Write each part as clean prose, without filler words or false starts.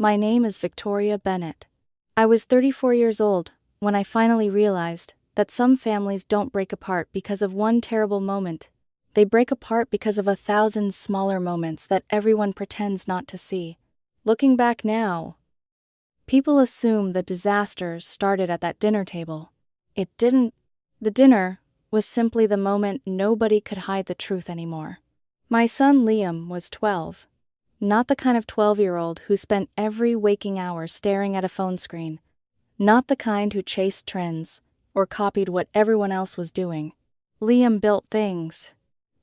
My name is Victoria Bennett. I was 34 years old when I finally realized that some families don't break apart because of one terrible moment. They break apart because of 1,000 smaller moments that everyone pretends not to see. Looking back now, people assume the disaster started at that dinner table. It didn't. The dinner was simply the moment nobody could hide the truth anymore. My son Liam was 12. Not the kind of 12-year-old who spent every waking hour staring at a phone screen. Not the kind who chased trends or copied what everyone else was doing. Liam built things.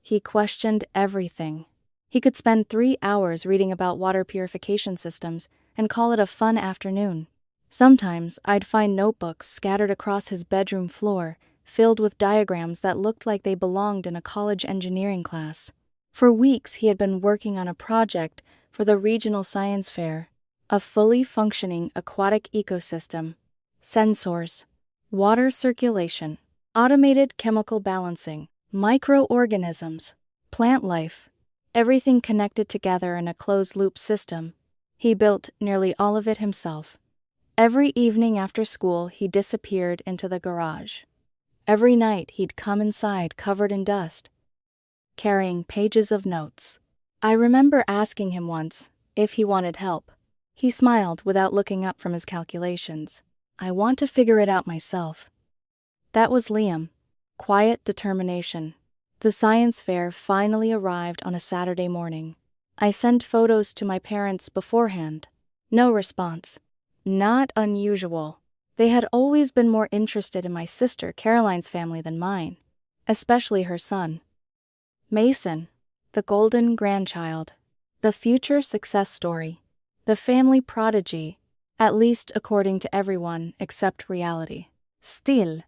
He questioned everything. He could spend 3 hours reading about water purification systems and call it a fun afternoon. Sometimes I'd find notebooks scattered across his bedroom floor, filled with diagrams that looked like they belonged in a college engineering class. For weeks he had been working on a project for the regional science fair, a fully functioning aquatic ecosystem, sensors, water circulation, automated chemical balancing, microorganisms, plant life, everything connected together in a closed-loop system. He built nearly all of it himself. Every evening after school he disappeared into the garage. Every night he'd come inside covered in dust, carrying pages of notes. I remember asking him once if he wanted help. He smiled without looking up from his calculations. I want to figure it out myself. That was Liam. Quiet determination. The science fair finally arrived on a Saturday morning. I sent photos to my parents beforehand. No response. Not unusual. They had always been more interested in my sister Caroline's family than mine, especially her son, Mason, the golden grandchild, the future success story, the family prodigy, at least according to everyone except reality. Still,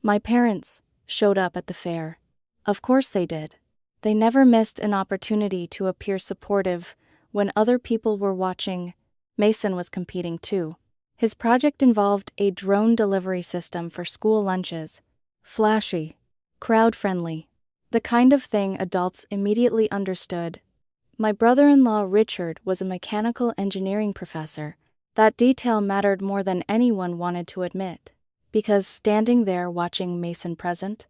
my parents showed up at the fair. Of course they did. They never missed an opportunity to appear supportive when other people were watching. Mason was competing too. His project involved a drone delivery system for school lunches. Flashy, crowd-friendly, the kind of thing adults immediately understood. My brother-in-law Richard was a mechanical engineering professor. That detail mattered more than anyone wanted to admit, because standing there watching Mason present,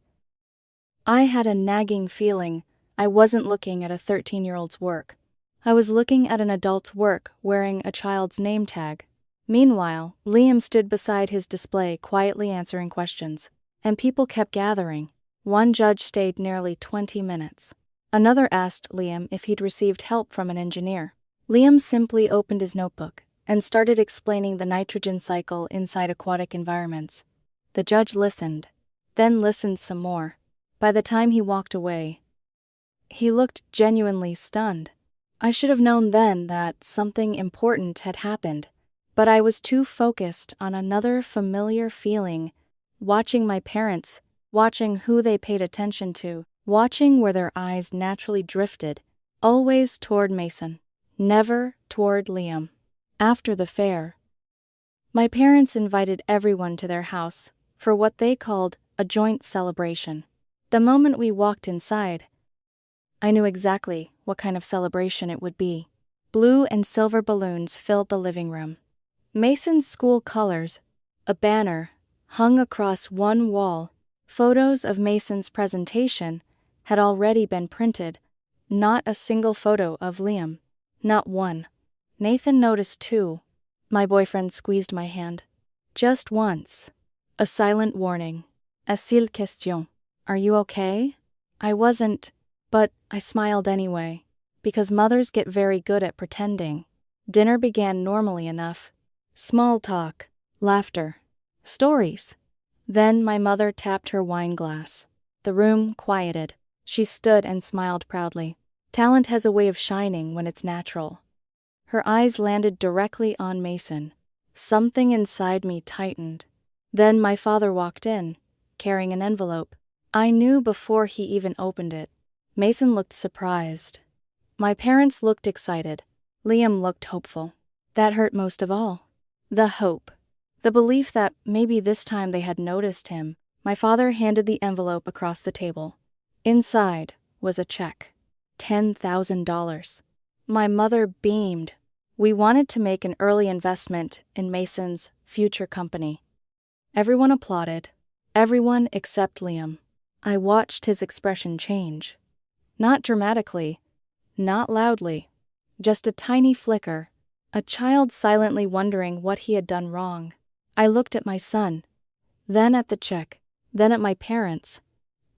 I had a nagging feeling I wasn't looking at a 13-year-old's work. I was looking at an adult's work wearing a child's name tag. Meanwhile, Liam stood beside his display quietly answering questions, and people kept gathering. One judge stayed nearly 20 minutes. Another asked Liam if he'd received help from an engineer. Liam simply opened his notebook and started explaining the nitrogen cycle inside aquatic environments. The judge listened, then listened some more. By the time he walked away, he looked genuinely stunned. I should have known then that something important had happened, but I was too focused on another familiar feeling, watching my parents, watching who they paid attention to, watching where their eyes naturally drifted, always toward Mason, never toward Liam. After the fair, my parents invited everyone to their house for what they called a joint celebration. The moment we walked inside, I knew exactly what kind of celebration it would be. Blue and silver balloons filled the living room. Mason's school colors, a banner, hung across one wall. Photos of Mason's presentation had already been printed. Not a single photo of Liam. Not one. Nathan noticed too. My boyfriend squeezed my hand. Just once. A silent warning. Est-il question? Are you okay? I wasn't, but I smiled anyway, because mothers get very good at pretending. Dinner began normally enough. Small talk, laughter, stories. Then my mother tapped her wine glass. The room quieted. She stood and smiled proudly. Talent has a way of shining when it's natural. Her eyes landed directly on Mason. Something inside me tightened. Then my father walked in, carrying an envelope. I knew before he even opened it. Mason looked surprised. My parents looked excited. Liam looked hopeful. That hurt most of all. The hope. The belief that maybe this time they had noticed him. My father handed the envelope across the table. Inside was a check. $10,000. My mother beamed. We wanted to make an early investment in Mason's future company. Everyone applauded. Everyone except Liam. I watched his expression change. Not dramatically, not loudly, just a tiny flicker, a child silently wondering what he had done wrong. I looked at my son, then at the check, then at my parents,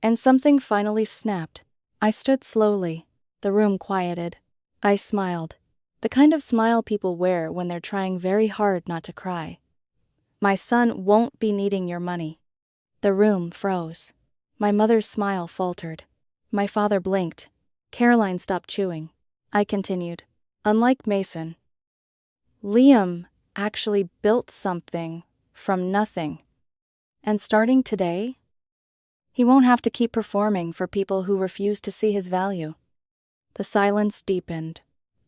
and something finally snapped. I stood slowly. The room quieted. I smiled. The kind of smile people wear when they're trying very hard not to cry. My son won't be needing your money. The room froze. My mother's smile faltered. My father blinked. Caroline stopped chewing. I continued. Unlike Mason, Liam actually built something from nothing. And starting today, he won't have to keep performing for people who refuse to see his value. The silence deepened.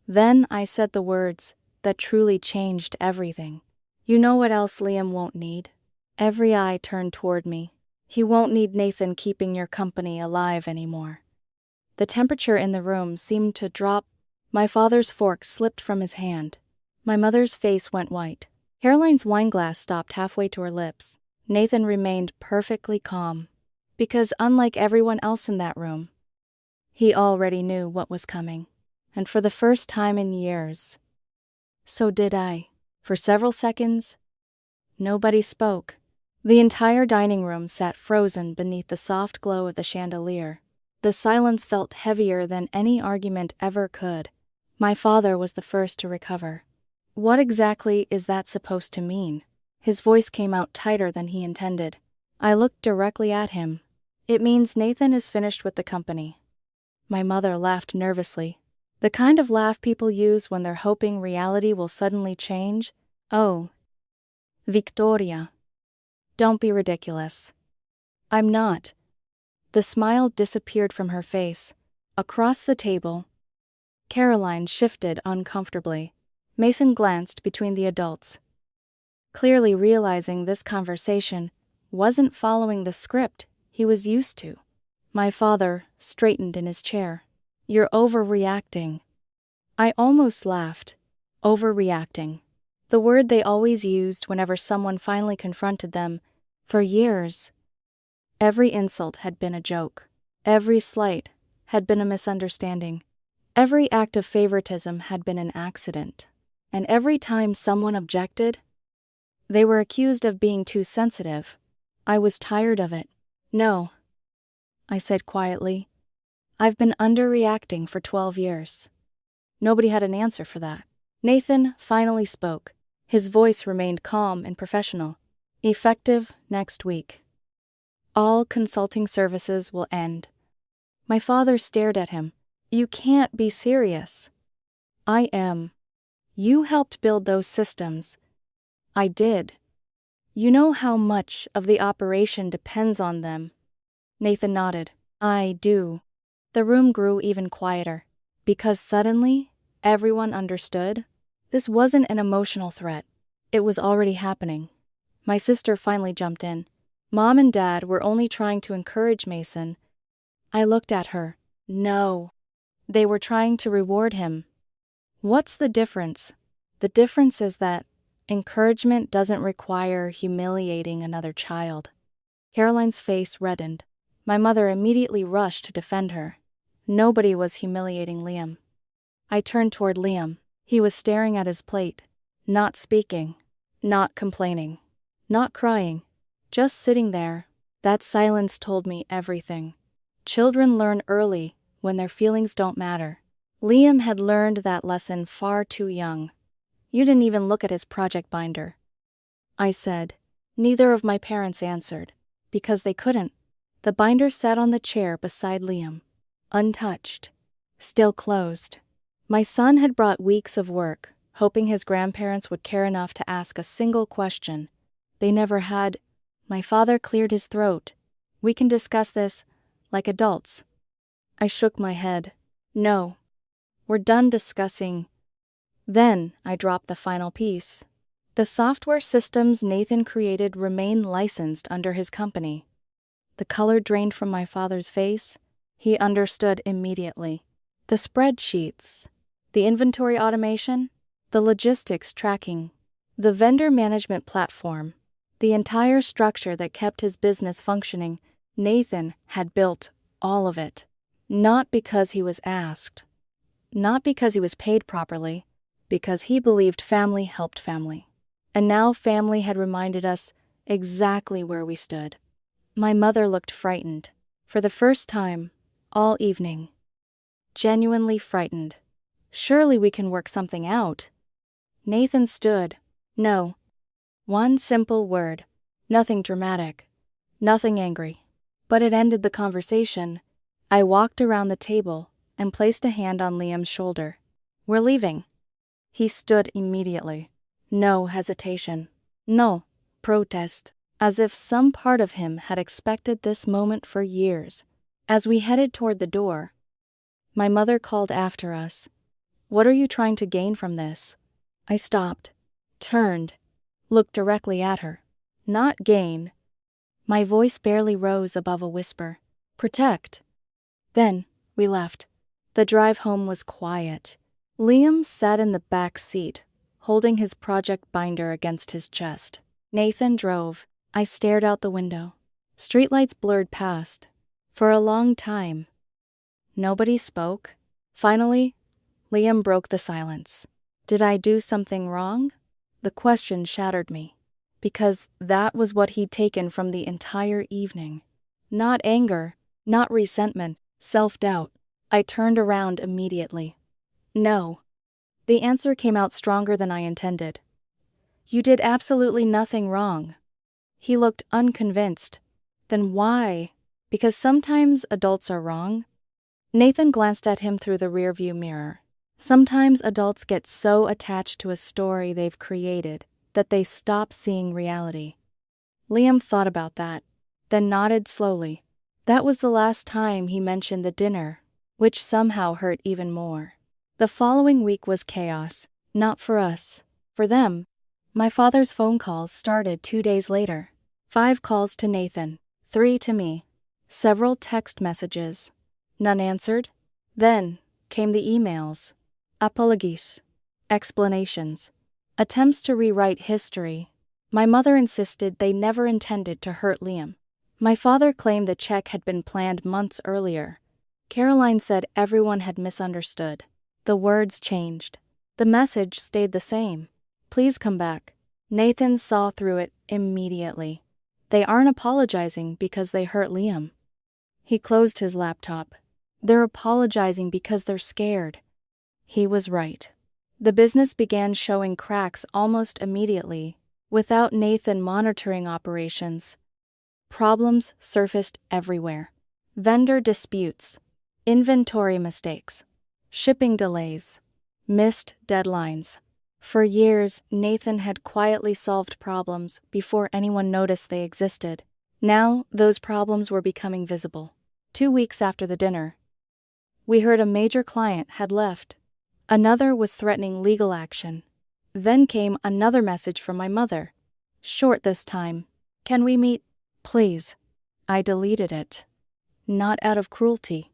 Then I said the words that truly changed everything. You know what else Liam won't need? Every eye turned toward me. He won't need Nathan keeping your company alive anymore. The temperature in the room seemed to drop. My father's fork slipped from his hand. My mother's face went white. Caroline's wineglass stopped halfway to her lips. Nathan remained perfectly calm. Because unlike everyone else in that room, he already knew what was coming. And for the first time in years, so did I. For several seconds, nobody spoke. The entire dining room sat frozen beneath the soft glow of the chandelier. The silence felt heavier than any argument ever could. My father was the first to recover. What exactly is that supposed to mean? His voice came out tighter than he intended. I looked directly at him. It means Nathan is finished with the company. My mother laughed nervously. The kind of laugh people use when they're hoping reality will suddenly change. Oh, Victoria. Don't be ridiculous. I'm not. The smile disappeared from her face. Across the table, Caroline shifted uncomfortably. Mason glanced between the adults, clearly realizing this conversation wasn't following the script he was used to. My father straightened in his chair. You're overreacting. I almost laughed. Overreacting. The word they always used whenever someone finally confronted them. For years, every insult had been a joke. Every slight had been a misunderstanding. Every act of favoritism had been an accident. And every time someone objected, they were accused of being too sensitive. I was tired of it. No, I said quietly. I've been underreacting for 12 years. Nobody had an answer for that. Nathan finally spoke. His voice remained calm and professional. Effective next week. All consulting services will end. My father stared at him. You can't be serious. I am. You helped build those systems. I did. You know how much of the operation depends on them. Nathan nodded. I do. The room grew even quieter. Because suddenly, everyone understood. This wasn't an emotional threat. It was already happening. My sister finally jumped in. Mom and Dad were only trying to encourage Mason. I looked at her. No. They were trying to reward him. What's the difference? The difference is that encouragement doesn't require humiliating another child. Caroline's face reddened. My mother immediately rushed to defend her. Nobody was humiliating Liam. I turned toward Liam. He was staring at his plate, not speaking, not complaining, not crying, just sitting there. That silence told me everything. Children learn early when their feelings don't matter. Liam had learned that lesson far too young. You didn't even look at his project binder. I said. Neither of my parents answered, because they couldn't. The binder sat on the chair beside Liam, untouched, still closed. My son had brought weeks of work, hoping his grandparents would care enough to ask a single question. They never had. My father cleared his throat. We can discuss this like adults. I shook my head. No. We're done discussing. Then I dropped the final piece. The software systems Nathan created remain licensed under his company. The color drained from my father's face. He understood immediately. The spreadsheets, the inventory automation, the logistics tracking, the vendor management platform, the entire structure that kept his business functioning. Nathan had built all of it. Not because he was asked. Not because he was paid properly. Because he believed family helped family. And now family had reminded us exactly where we stood. My mother looked frightened. For the first time, all evening. Genuinely frightened. Surely we can work something out. Nathan stood. No. One simple word. Nothing dramatic. Nothing angry. But it ended the conversation. I walked around the table and placed a hand on Liam's shoulder. We're leaving. He stood immediately. No hesitation. No protest. As if some part of him had expected this moment for years. As we headed toward the door, my mother called after us. What are you trying to gain from this? I stopped, turned, looked directly at her. Not gain. My voice barely rose above a whisper. Protect. Then, we left. The drive home was quiet. Liam sat in the back seat, holding his project binder against his chest. Nathan drove. I stared out the window. Streetlights blurred past. For a long time. Nobody spoke. Finally, Liam broke the silence. Did I do something wrong? The question shattered me. Because that was what he'd taken from the entire evening. Not anger, not resentment, self-doubt. I turned around immediately. No. The answer came out stronger than I intended. You did absolutely nothing wrong. He looked unconvinced. Then why? Because sometimes adults are wrong? Nathan glanced at him through the rearview mirror. Sometimes adults get so attached to a story they've created that they stop seeing reality. Liam thought about that, then nodded slowly. That was the last time he mentioned the dinner, which somehow hurt even more. The following week was chaos, not for us, for them. My father's phone calls started 2 days later. 5 calls to Nathan, 3 to me. Several text messages. None answered. Then came the emails. Apologies. Explanations. Attempts to rewrite history. My mother insisted they never intended to hurt Liam. My father claimed the check had been planned months earlier. Caroline said everyone had misunderstood. The words changed. The message stayed the same. Please come back. Nathan saw through it immediately. They aren't apologizing because they hurt Liam. He closed his laptop. They're apologizing because they're scared. He was right. The business began showing cracks almost immediately, without Nathan monitoring operations. Problems surfaced everywhere. Vendor disputes, inventory mistakes, shipping delays, missed deadlines. For years, Nathan had quietly solved problems before anyone noticed they existed. Now, those problems were becoming visible. 2 weeks after the dinner, we heard a major client had left. Another was threatening legal action. Then came another message from my mother. Short this time. Can we meet? Please. I deleted it. Not out of cruelty.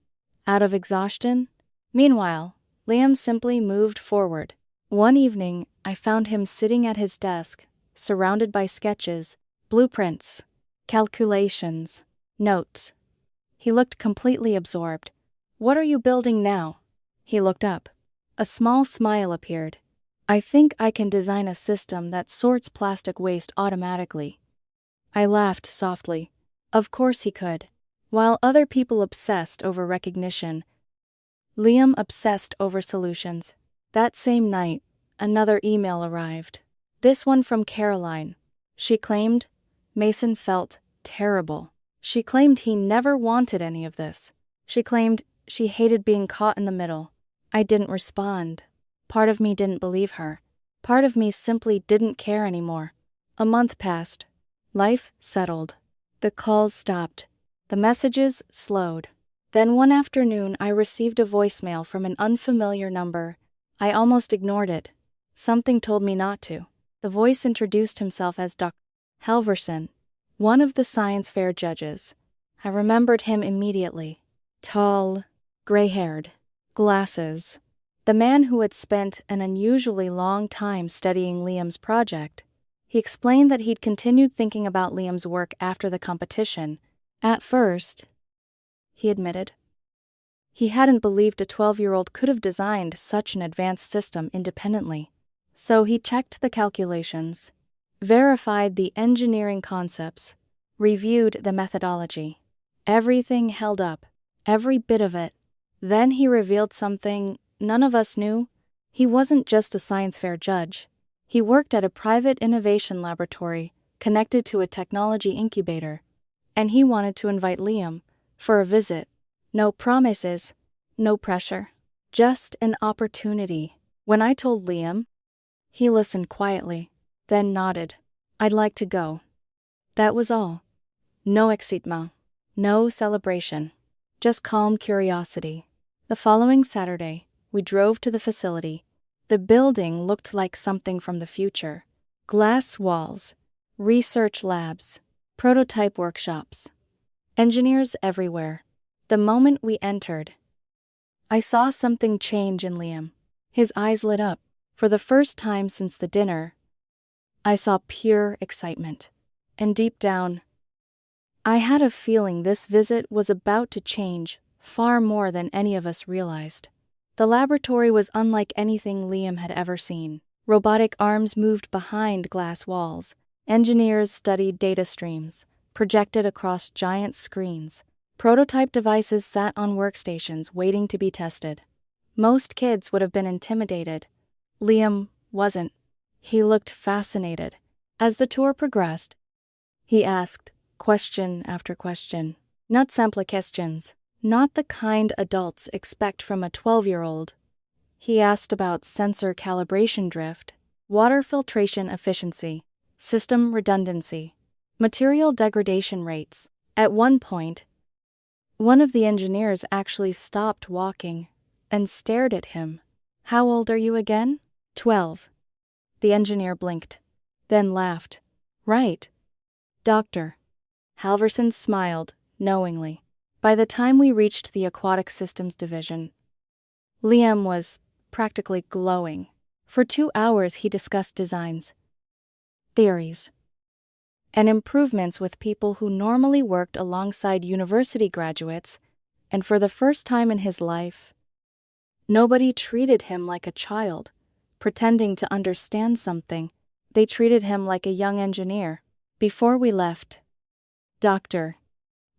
Out of exhaustion. Meanwhile, Liam simply moved forward. One evening, I found him sitting at his desk, surrounded by sketches, blueprints, calculations, notes. He looked completely absorbed. What are you building now? He looked up. A small smile appeared. I think I can design a system that sorts plastic waste automatically. I laughed softly. Of course he could. While other people obsessed over recognition, Liam obsessed over solutions. That same night, another email arrived. This one from Caroline. She claimed Mason felt terrible. She claimed he never wanted any of this. She claimed she hated being caught in the middle. I didn't respond. Part of me didn't believe her. Part of me simply didn't care anymore. A month passed. Life settled. The calls stopped. The messages slowed. Then one afternoon I received a voicemail from an unfamiliar number. I almost ignored it. Something told me not to. The voice introduced himself as Dr. Halverson, one of the science fair judges. I remembered him immediately. Tall, gray-haired, glasses, The man who had spent an unusually long time studying Liam's project. He explained that he'd continued thinking about Liam's work after the competition. At first, he admitted, he hadn't believed a 12-year-old could have designed such an advanced system independently. So he checked the calculations, verified the engineering concepts, reviewed the methodology. Everything held up, every bit of it. Then he revealed something none of us knew. He wasn't just a science fair judge. He worked at a private innovation laboratory connected to a technology incubator, and he wanted to invite Liam for a visit. No promises, no pressure, just an opportunity. When I told Liam, he listened quietly, then nodded. I'd like to go. That was all. No excitement, no celebration, just calm curiosity. The following Saturday, we drove to the facility. The building looked like something from the future. Glass walls, research labs, prototype workshops, engineers everywhere. The moment we entered, I saw something change in Liam. His eyes lit up. For the first time since the dinner, I saw pure excitement. And deep down, I had a feeling this visit was about to change far more than any of us realized. The laboratory was unlike anything Liam had ever seen. Robotic arms moved behind glass walls. Engineers studied data streams, projected across giant screens. Prototype devices sat on workstations waiting to be tested. Most kids would have been intimidated. Liam wasn't. He looked fascinated. As the tour progressed, he asked question after question. Not simple questions. Not the kind adults expect from a 12-year-old. He asked about sensor calibration drift, water filtration efficiency, system redundancy, material degradation rates. At one point, one of the engineers actually stopped walking and stared at him. How old are you again? 12. The engineer blinked, then laughed. Right. Doctor. Halverson smiled, knowingly. By the time we reached the Aquatic Systems Division, Liam was practically glowing. For 2 hours he discussed designs, theories, and improvements with people who normally worked alongside university graduates, and for the first time in his life, nobody treated him like a child, pretending to understand something. They treated him like a young engineer. Before we left, Dr.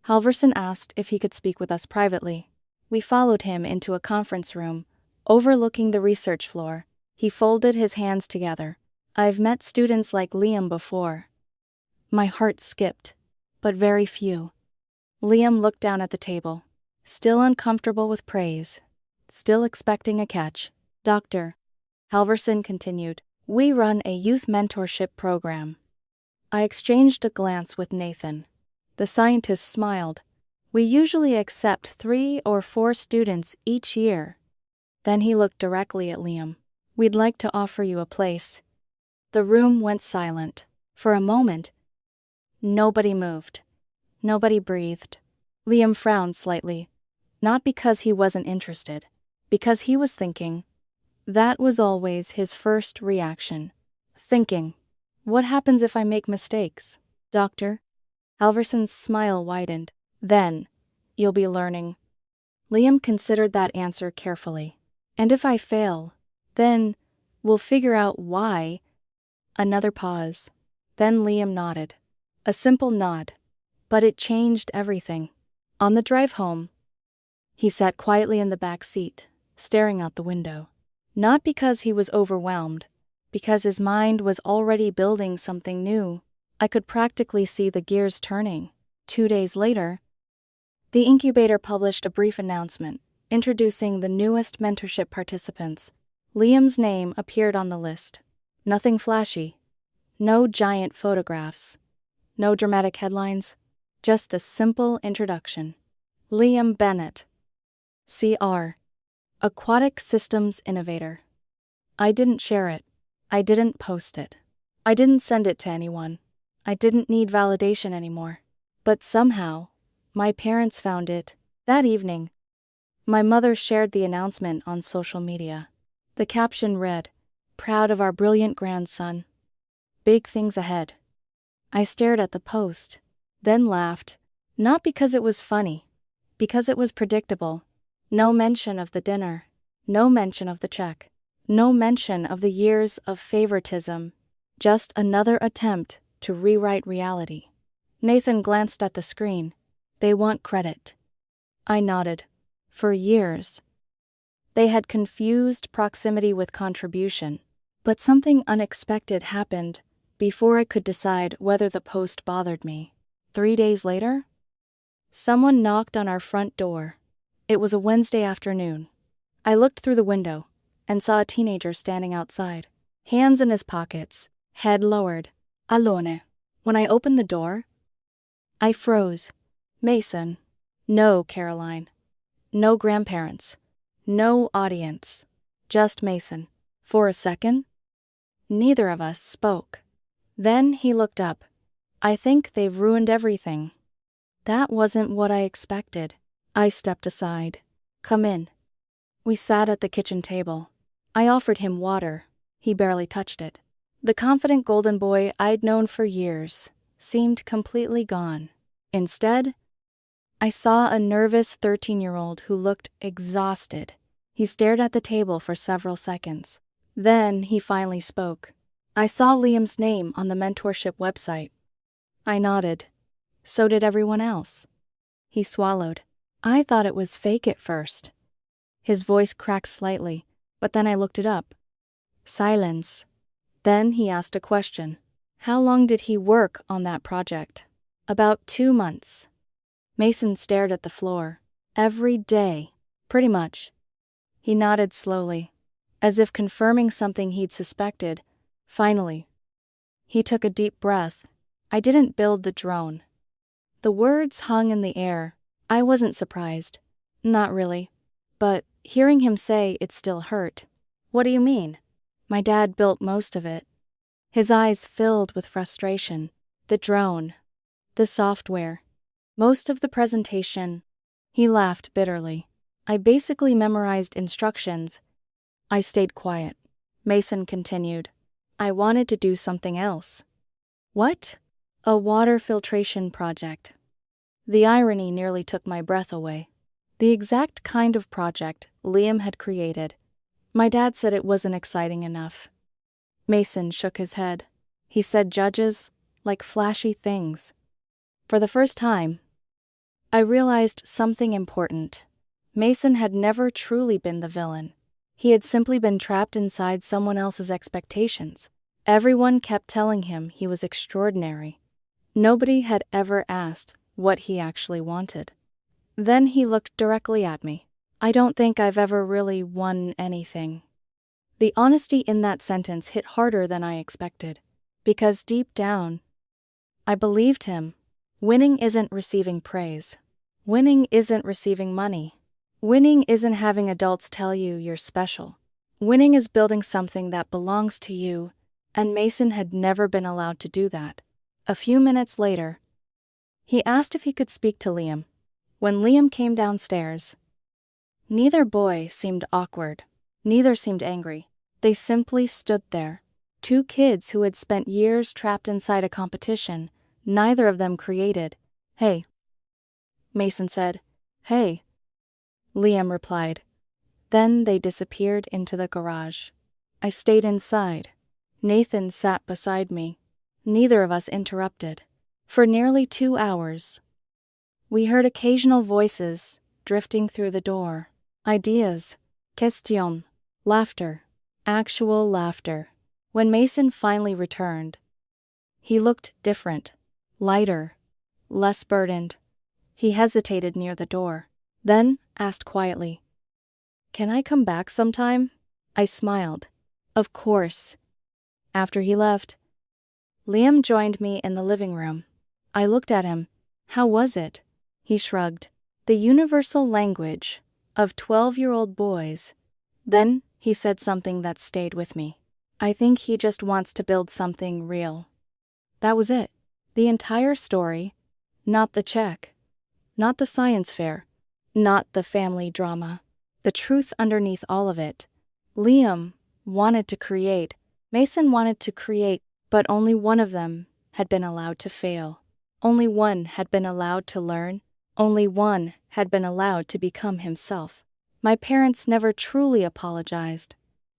Halverson asked if he could speak with us privately. We followed him into a conference room, overlooking the research floor. He folded his hands together. I've met students like Liam before. My heart skipped, but very few. Liam looked down at the table, still uncomfortable with praise, still expecting a catch. Dr. Halverson continued, we run a youth mentorship program. I exchanged a glance with Nathan. The scientist smiled. We usually accept 3 or 4 students each year. Then he looked directly at Liam. We'd like to offer you a place. The room went silent. For a moment, nobody moved. Nobody breathed. Liam frowned slightly. Not because he wasn't interested, because he was thinking. That was always his first reaction. Thinking, what happens if I make mistakes? Doctor? Halverson's smile widened. Then, you'll be learning. Liam considered that answer carefully. And if I fail, then we'll figure out why. Another pause. Then Liam nodded. A simple nod. But it changed everything. On the drive home, he sat quietly in the back seat, staring out the window. Not because he was overwhelmed, because his mind was already building something new. I could practically see the gears turning. 2 days later, the incubator published a brief announcement introducing the newest mentorship participants. Liam's name appeared on the list. Nothing flashy. No giant photographs. No dramatic headlines. Just a simple introduction. Liam Bennett, CR, Aquatic Systems Innovator. I didn't share it. I didn't post it. I didn't send it to anyone. I didn't need validation anymore. But somehow, my parents found it. That evening, my mother shared the announcement on social media. The caption read, "Proud of our brilliant grandson. Big things ahead." I stared at the post, then laughed, not because it was funny, because it was predictable. No mention of the dinner, no mention of the check, no mention of the years of favoritism, just another attempt to rewrite reality. Nathan glanced at the screen. "They want credit." I nodded. For years. They had confused proximity with contribution, but something unexpected happened before I could decide whether the post bothered me. 3 days later, someone knocked on our front door. It was a Wednesday afternoon. I looked through the window and saw a teenager standing outside, hands in his pockets, head lowered. Alone. When I opened the door, I froze. Mason. No Caroline. No grandparents. No audience. Just Mason. For a second, neither of us spoke. Then he looked up. "I think they've ruined everything." That wasn't what I expected. I stepped aside. "Come in." We sat at the kitchen table. I offered him water. He barely touched it. The confident golden boy I'd known for years seemed completely gone. Instead, I saw a nervous 13-year-old who looked exhausted. He stared at the table for several seconds. Then he finally spoke. "I saw Liam's name on the mentorship website." I nodded. So did everyone else. He swallowed. "I thought it was fake at first." His voice cracked slightly, but then I looked it up. Silence. Then he asked a question. "How long did he work on that project?" "About 2 months." Mason stared at the floor. "Every day." "Pretty much." He nodded slowly, as if confirming something he'd suspected. Finally, he took a deep breath. "I didn't build the drone." The words hung in the air. I wasn't surprised. Not really. But hearing him say it still hurt. "What do you mean?" "My dad built most of it." His eyes filled with frustration. "The drone. The software. Most of the presentation." He laughed bitterly. "I basically memorized instructions." I stayed quiet. Mason continued. "I wanted to do something else." "What?" "A water filtration project." The irony nearly took my breath away. The exact kind of project Liam had created. My dad said it wasn't exciting enough. Mason shook his head. He said judges like flashy things. For the first time, I realized something important. Mason had never truly been the villain. He had simply been trapped inside someone else's expectations. Everyone kept telling him he was extraordinary. Nobody had ever asked what he actually wanted. Then he looked directly at me. "I don't think I've ever really won anything." The honesty in that sentence hit harder than I expected, because deep down, I believed him. Winning isn't receiving praise. Winning isn't receiving money. Winning isn't having adults tell you you're special. Winning is building something that belongs to you, and Mason had never been allowed to do that. A few minutes later, he asked if he could speak to Liam. When Liam came downstairs, neither boy seemed awkward. Neither seemed angry. They simply stood there. 2 kids who had spent years trapped inside a competition neither of them created. "Hey." Mason said. "Hey." Liam replied. Then they disappeared into the garage. I stayed inside. Nathan sat beside me. Neither of us interrupted. For nearly 2 hours, we heard occasional voices drifting through the door. Ideas. Question. Laughter. Actual laughter. When Mason finally returned, he looked different. Lighter. Less burdened. He hesitated near the door. Then asked quietly, "Can I come back sometime?" I smiled. "Of course." After he left, Liam joined me in the living room. I looked at him. "How was it?" He shrugged. "The universal language of 12-year-old boys." Then he said something that stayed with me. "I think he just wants to build something real." That was it. The entire story. Not the check. Not the science fair. Not the family drama. The truth underneath all of it Liam wanted to create, Mason wanted to create, but only one of them had been allowed to fail. Only one had been allowed to learn. Only one had been allowed to become himself. My parents never truly apologized.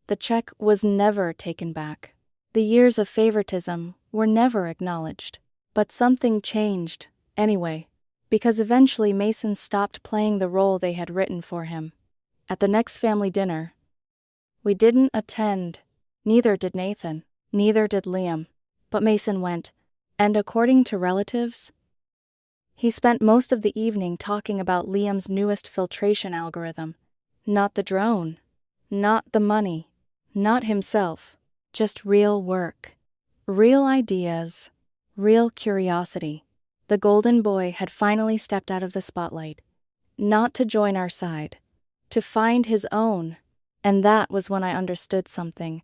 The check was never taken back. The years of favoritism were never acknowledged. But something changed, anyway, because eventually Mason stopped playing the role they had written for him. At the next family dinner, we didn't attend. Neither did Nathan. Neither did Liam. But Mason went, and according to relatives, he spent most of the evening talking about Liam's newest filtration algorithm. Not the drone. Not the money. Not himself. Just real work. Real ideas. Real curiosity. The golden boy had finally stepped out of the spotlight. Not to join our side. To find his own. And that was when I understood something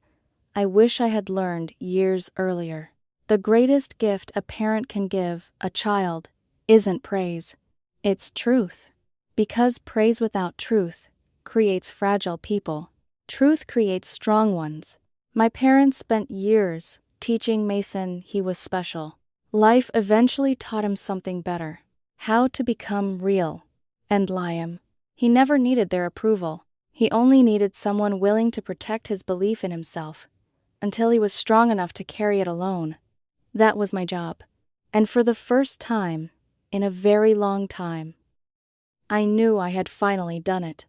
I wish I had learned years earlier. The greatest gift a parent can give a child isn't praise. It's truth. Because praise without truth creates fragile people. Truth creates strong ones. My parents spent years teaching Mason he was special. Life eventually taught him something better. How to become real. And Liam. He never needed their approval. He only needed someone willing to protect his belief in himself until he was strong enough to carry it alone. That was my job. And for the first time, in a very long time, I knew I had finally done it.